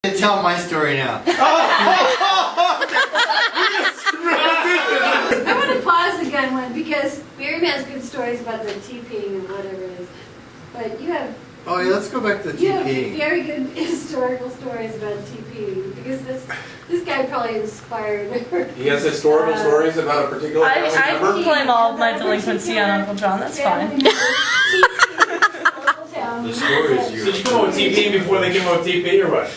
Tell my story now. I want to pause the gun one because Miriam has good stories about the TPing and whatever it is. But you have Oh yeah, let's go back to the you have TPing. very good historical stories about TPing because this guy probably inspired her. He has historical stories about a particular family I member? can blame all of my delinquency on Uncle John, that's fine. The stories you. Did you come up with TP before they came up with TP or what?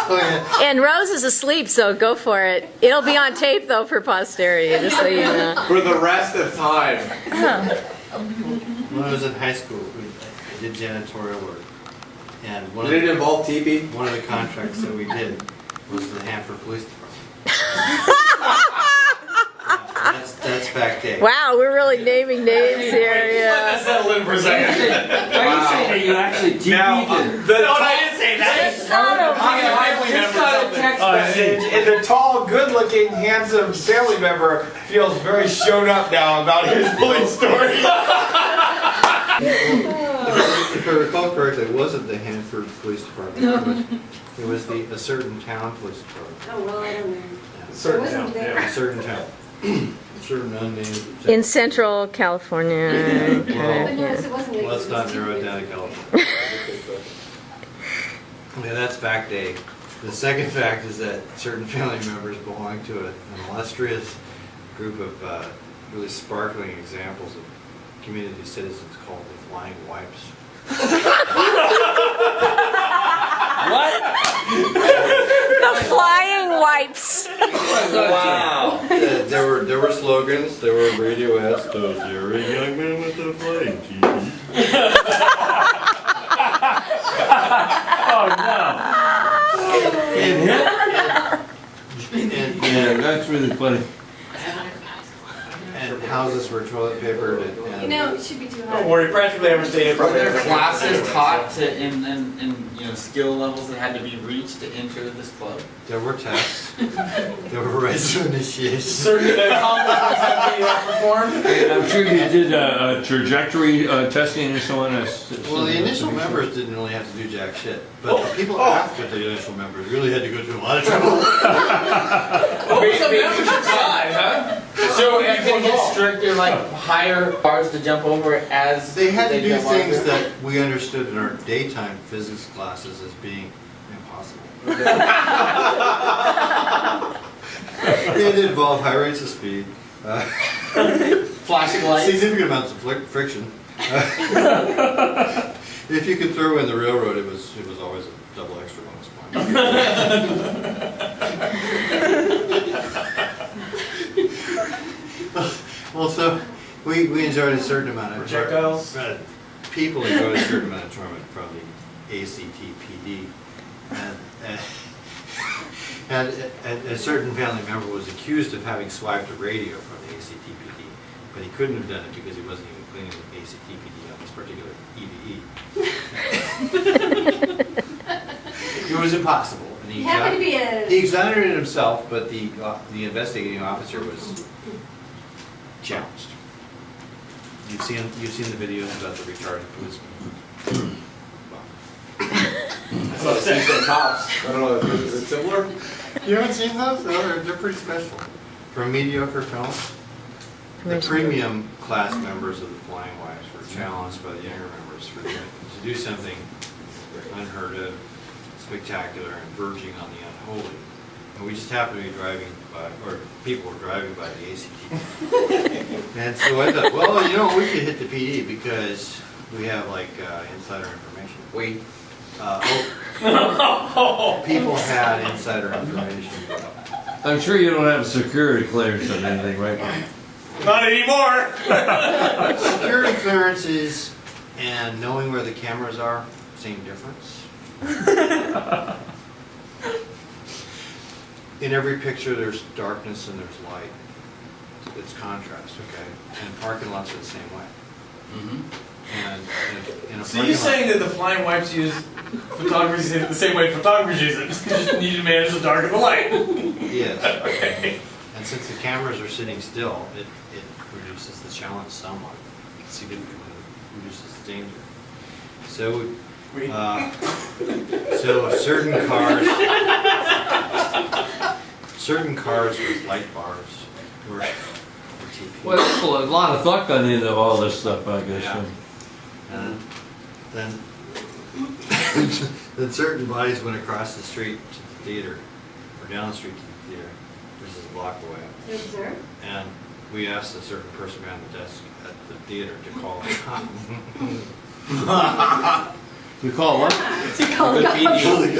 Oh yeah. And Rose is asleep, so go for it. It'll be on tape though for posterity, just so you know. For the rest of time. When I was in high school, I did janitorial work, and Did it involve TP? one of the contracts that we did was the Hanford Police Department. That's fact day. Wow, we're really naming names here. Let Yeah. that settle in for a second. Are you saying that you actually Now, TP'd no, I didn't say that. I just got a text message, and the tall, good-looking, handsome family member feels very shown up now about his police story. If I recall correctly, it wasn't the Hanford Police Department. It was the a certain town police department. Oh well, I don't know. Yeah. I wasn't there. A certain town. Certain unnamed. In Central California. But notice it wasn't like Let's it not was narrow it TP. down to California. Okay, that's fact A. The second fact is that certain family members belong to an illustrious group of really sparkling examples of community citizens called the Flying Wipes. What? The Flying Wipes. Wow. There were slogans, there were radio ads. Those daring young men with the flying TV. Oh no. And That's really funny. houses were toilet papered and You know, it should be too Don't hard. worry, practically every Were there classes taught to in skill levels that had to be reached to enter this club? there were tests. There were rites of initiation. certain accomplishments had to be performed? I'm sure you did trajectory testing or so on. Well, the initial members didn't really have to do jack shit, but the people after the initial members really had to go through a lot of trouble. What was the membership size, huh? So did it get stricter, like higher bars to jump over as They had to do jump things over? that we understood in our daytime physics classes as being impossible. They had to involve high rates of speed, Flashing lights. significant amounts of friction. If you could throw in the railroad, it was always a double extra bonus point. Well, so we enjoyed a certain amount of Projectiles? people enjoyed a certain amount of enjoyment from the ACTPD, and a certain family member was accused of having swiped a radio from the ACTPD, but he couldn't have done it because he wasn't even cleaning the ACTPD on this particular EVE. It was impossible. And You happen to be he exonerated himself, but the investigating officer was challenged. You've seen the videos about the retarded policeman. I saw the Season Cops. I don't know, is it similar? You haven't seen those? They're pretty special. From mediocre films, the premium class members of the Flying Wipes were challenged by the younger members to do something unheard of, spectacular, and verging on the unholy. And we just happened to be driving by, or people were driving by the ACT. And so I thought, well, you know, we could hit the PD because we have like insider information. People had insider information. I'm sure you don't have security clearance on anything, right? Not anymore! Security clearances and knowing where the cameras are, same difference. In every picture there's darkness and there's light. It's contrast, okay? And parking lots are the same way. And in a So you're saying that the Flying Wipes use photography the same way photographers use it? Just need to manage the dark and the light. Yes. Okay. And since the cameras are sitting still, it reduces the challenge somewhat, significantly. reduces danger. So, so certain cars with light bars were TP. Well, there's a lot of thought gone into all this stuff, I guess. Yeah. And then then certain bodies went across the street to the theater, or down the street to the theater, which is a block away. To observe? And we asked a certain person behind the desk at the theater to call a cop. We call what? The PD.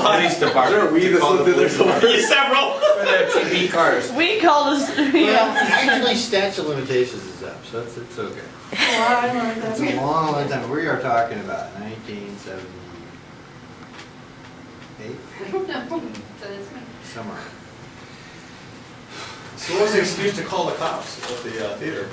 Police department. We to call the police department. several. For their TP cars. We call this. Actually, statute of limitations is up, so it's okay. Well, I learned that. It's a long, long time. We are talking about 1978, I don't know. So that's me. somewhere. So what was the excuse to call the cops at the theater?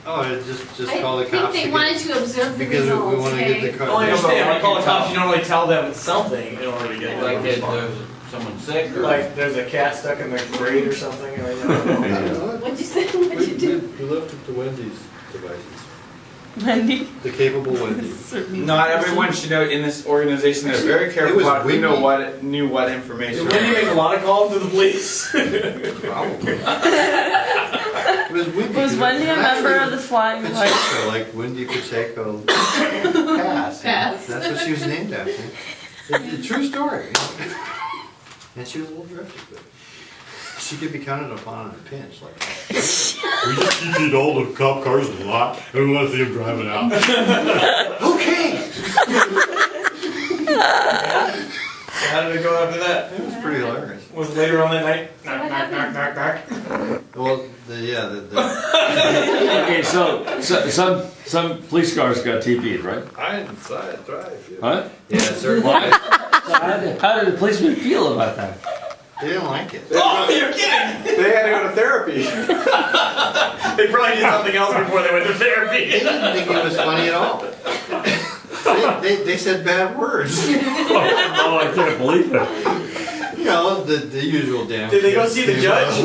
Oh, just call the I cops. think they wanted to observe the because results, we want to get okay? the car. Oh, I understand. When you call the cops, you normally tell them something in order to get Like them that to respond. there's someone sick or Like there's a cat stuck in the grate or something. Or, you know. What'd you say? What'd you do? We left it to Wendy's devices. Wendy. The capable Wendy's. Not everyone should know in this organization. They're very It careful was about who windy. knew what information. Did Wendy make a lot of calls to the police? Probably. It was Wendy. Was Wendy a member of the Flying White? Pacheco, like Wendy Pacheco. Pass. Pass. That's what she was named after. It's a true story. And she was a little drifty, but she could be counted upon in a pinch. Like, we just keep all the cop cars in the lot, and we want to see them driving out. Okay. How did it go after that? It was pretty hilarious. Was it later on that night? So what happened? Well, the Okay, so some police cars got TP'd, right? I decided to drive. Huh? Yeah, certainly. Why? How did the policemen feel about that? They didn't like it. Oh, you're kidding! They had to go to therapy. They probably did something else before they went to They therapy. didn't think it was funny at all. They said bad words. Oh, I can't believe it. You know, the usual damn. Did they go see the judge?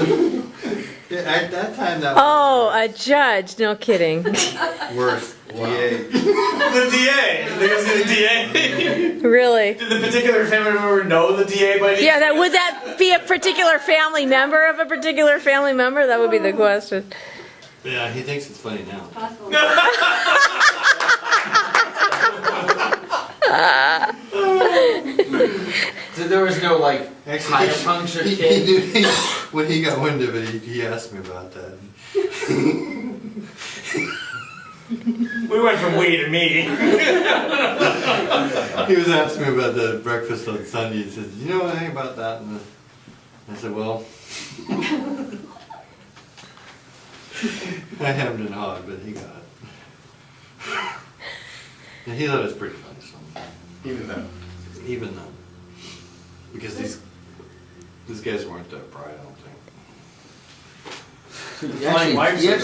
Yeah, at that time, that Oh, a judge, no kidding. was worse. DA. The DA. Did they go see the DA? Really? Did the particular family member know the DA by name? Yeah, would that be a particular family member of a particular family member? That would be the question. Yeah, he thinks it's funny now. Possible. So there was no like Actually, tire puncture he kit. knew, when he got wind of it, he asked me about that. We went from we to me. He was asking me about the breakfast on Sunday. He says, "You know anything about that?" And I said, "Well, I hemmed and hawed, but he got it." And he thought it was pretty funny. So. Even though, because these guys weren't that bright, I don't think. Flying wipes. Yes.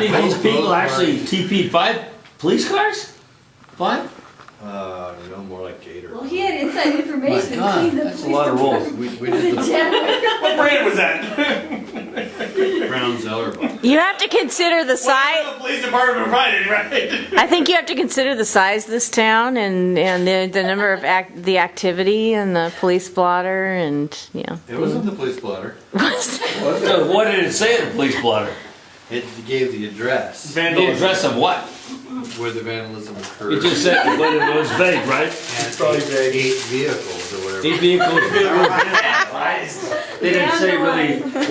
These people actually TP'd 5 police cars? 5? No, more like Gator. Well, he had inside information My God, between the that's a police lot of rolls. department We and did the janitor. What brand was that? the Brown Zeller. You have to consider the size. The police department provided, right? I think you have to consider the size of this town and the number of the activity and the police blotter and It wasn't the police blotter. What did it say in the police blotter? It gave the address The address of what? where the vandalism occurred. It just said, but it was vague, right? and probably vague. 8 vehicles or whatever. 8 vehicles. They didn't say really what